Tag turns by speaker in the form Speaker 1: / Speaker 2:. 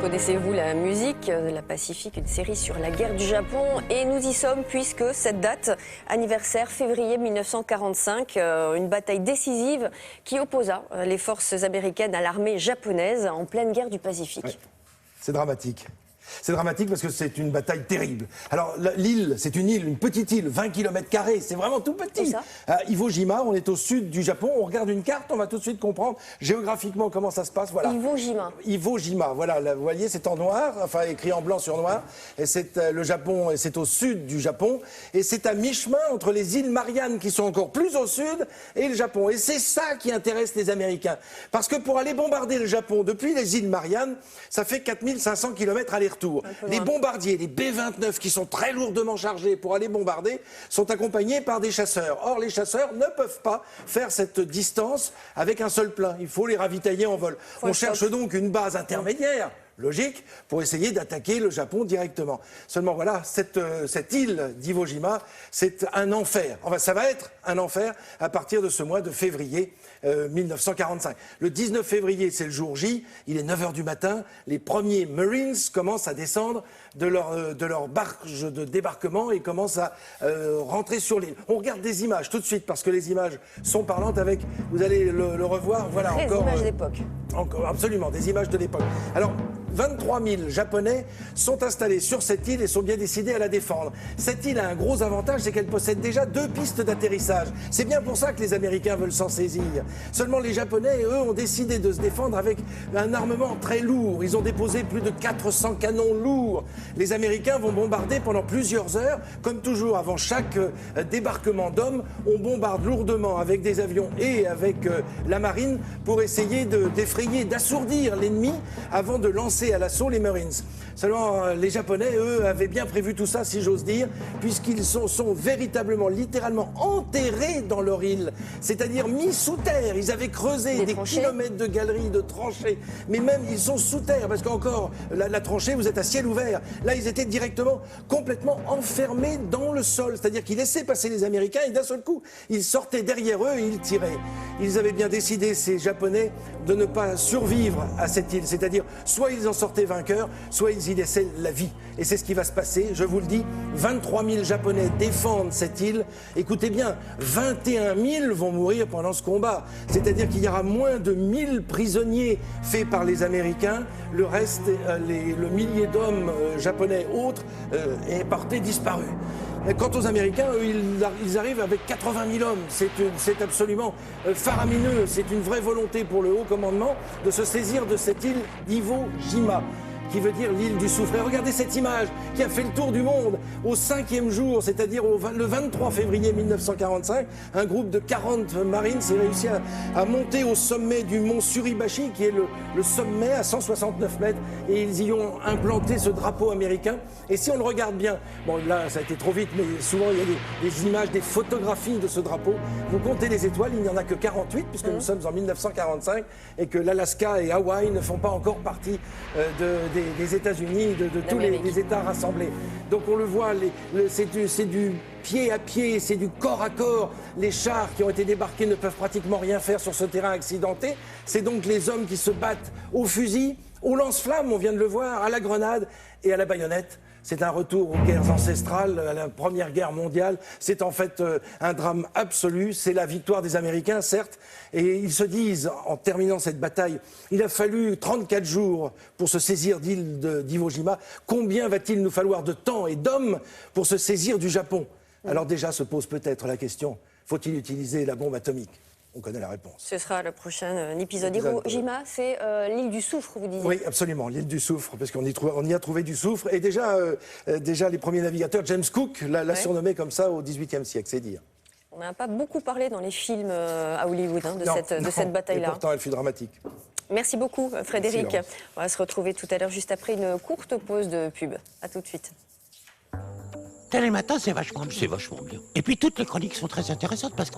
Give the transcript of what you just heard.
Speaker 1: Connaissez-vous la musique, la Pacifique, une série sur la guerre du Japon. Et nous y sommes puisque cette date, anniversaire février 1945, une bataille décisive qui opposa les forces américaines à l'armée japonaise en pleine guerre du Pacifique.
Speaker 2: Ouais. C'est dramatique. C'est dramatique parce que c'est une bataille terrible. Alors l'île, c'est une île, une petite île, 20 km², c'est vraiment tout petit. Iwo Jima, on est au sud du Japon, on regarde une carte, on va tout de suite comprendre géographiquement comment ça se passe. Voilà.
Speaker 1: Iwo Jima.
Speaker 2: Iwo Jima, voilà, là, vous voyez, c'est en noir, enfin écrit en blanc sur noir. Et c'est le Japon, et c'est au sud du Japon. Et c'est à mi-chemin entre les îles Mariannes qui sont encore plus au sud et le Japon. Et c'est ça qui intéresse les Américains. Parce que pour aller bombarder le Japon depuis les îles Mariannes, ça fait 4500 km aller-retour. Les bombardiers, les B-29 qui sont très lourdement chargés pour aller bombarder, sont accompagnés par des chasseurs. Or, les chasseurs ne peuvent pas faire cette distance avec un seul plein. Il faut les ravitailler en vol. On cherche donc une base intermédiaire, logique, pour essayer d'attaquer le Japon directement. Seulement voilà, cette île d'Iwo Jima, c'est un enfer. Enfin, ça va être un enfer à partir de ce mois de février 1945. Le 19 février, c'est le jour J, il est 9h du matin, les premiers Marines commencent à descendre de leur barge de débarquement et commencent à rentrer sur l'île. On regarde des images tout de suite parce que les images sont parlantes avec, vous allez le revoir, voilà encore...
Speaker 1: Des images d'époque.
Speaker 2: Absolument, des images de l'époque. Alors, 23 000 Japonais sont installés sur cette île et sont bien décidés à la défendre. Cette île a un gros avantage, c'est qu'elle possède déjà 2 pistes d'atterrissage. C'est bien pour ça que les Américains veulent s'en saisir. Seulement les Japonais, eux, ont décidé de se défendre avec un armement très lourd. Ils ont déposé plus de 400 canons lourds. Les Américains vont bombarder pendant plusieurs heures. Comme toujours, avant chaque débarquement d'hommes, on bombarde lourdement avec des avions et avec la marine pour essayer d'effrayer, d'assourdir l'ennemi avant de lancer à l'assaut les Marines. Seulement, les Japonais, eux, avaient bien prévu tout ça, si j'ose dire, puisqu'ils sont véritablement, littéralement enterrés dans leur île, c'est-à-dire mis sous terre. Ils avaient creusé des kilomètres de galeries, de tranchées, mais même ils sont sous terre, parce qu'encore, la tranchée, vous êtes à ciel ouvert. Là, ils étaient directement, complètement enfermés dans le sol, c'est-à-dire qu'ils laissaient passer les Américains et d'un seul coup, ils sortaient derrière eux et ils tiraient. Ils avaient bien décidé, ces Japonais, de ne pas survivre à cette île, c'est-à-dire soit ils en sortaient vainqueurs, soit ils y laissaient la vie. Et c'est ce qui va se passer, je vous le dis, 23 000 Japonais défendent cette île. Écoutez bien, 21 000 vont mourir pendant ce combat. C'est-à-dire qu'il y aura moins de 1000 prisonniers faits par les Américains. Le reste, le millier d'hommes japonais autres est porté disparu. Quant aux Américains, eux, ils arrivent avec 80 000 hommes. C'est absolument faramineux. C'est une vraie volonté pour le haut commandement de se saisir de cette île d'Iwo Jima, qui veut dire l'île du soufre. Et regardez cette image qui a fait le tour du monde. Au 5e jour, c'est-à-dire le 23 février 1945, un groupe de 40 Marines a réussi à monter au sommet du mont Suribachi, qui est le sommet à 169 mètres, et ils y ont implanté ce drapeau américain. Et si on le regarde bien, bon là ça a été trop vite, mais souvent il y a des images, des photographies de ce drapeau. Vous comptez les étoiles, il n'y en a que 48, puisque nous sommes en 1945, et que l'Alaska et Hawaï ne font pas encore partie des États-Unis, de tous les États rassemblés. Donc on le voit, c'est du pied à pied, c'est du corps à corps. Les chars qui ont été débarqués ne peuvent pratiquement rien faire sur ce terrain accidenté. C'est donc les hommes qui se battent au fusil, au lance-flammes, on vient de le voir, à la grenade et à la baïonnette. C'est un retour aux guerres ancestrales, à la Première Guerre mondiale. C'est en fait un drame absolu. C'est la victoire des Américains, certes. Et ils se disent, en terminant cette bataille, il a fallu 34 jours pour se saisir d'Iwo Jima. Combien va-t-il nous falloir de temps et d'hommes pour se saisir du Japon? Alors déjà se pose peut-être la question, faut-il utiliser la bombe atomique? On connaît la réponse.
Speaker 1: Ce sera le prochain épisode. Iwo Jima, c'est l'île du soufre, vous disiez?
Speaker 2: Oui, absolument, l'île du soufre, parce qu'on y a trouvé du soufre. Et déjà les premiers navigateurs, James Cook l'a surnommé comme ça au XVIIIe siècle, c'est dire.
Speaker 1: On n'a pas beaucoup parlé dans les films à Hollywood de cette bataille-là.
Speaker 2: Et pourtant, elle fut dramatique.
Speaker 1: Merci beaucoup, Frédéric.
Speaker 2: Merci,
Speaker 1: on va se retrouver tout à l'heure, juste après une courte pause de pub. À tout de suite.
Speaker 3: Télé Matin, c'est vachement bien. Et puis toutes les chroniques sont très intéressantes parce que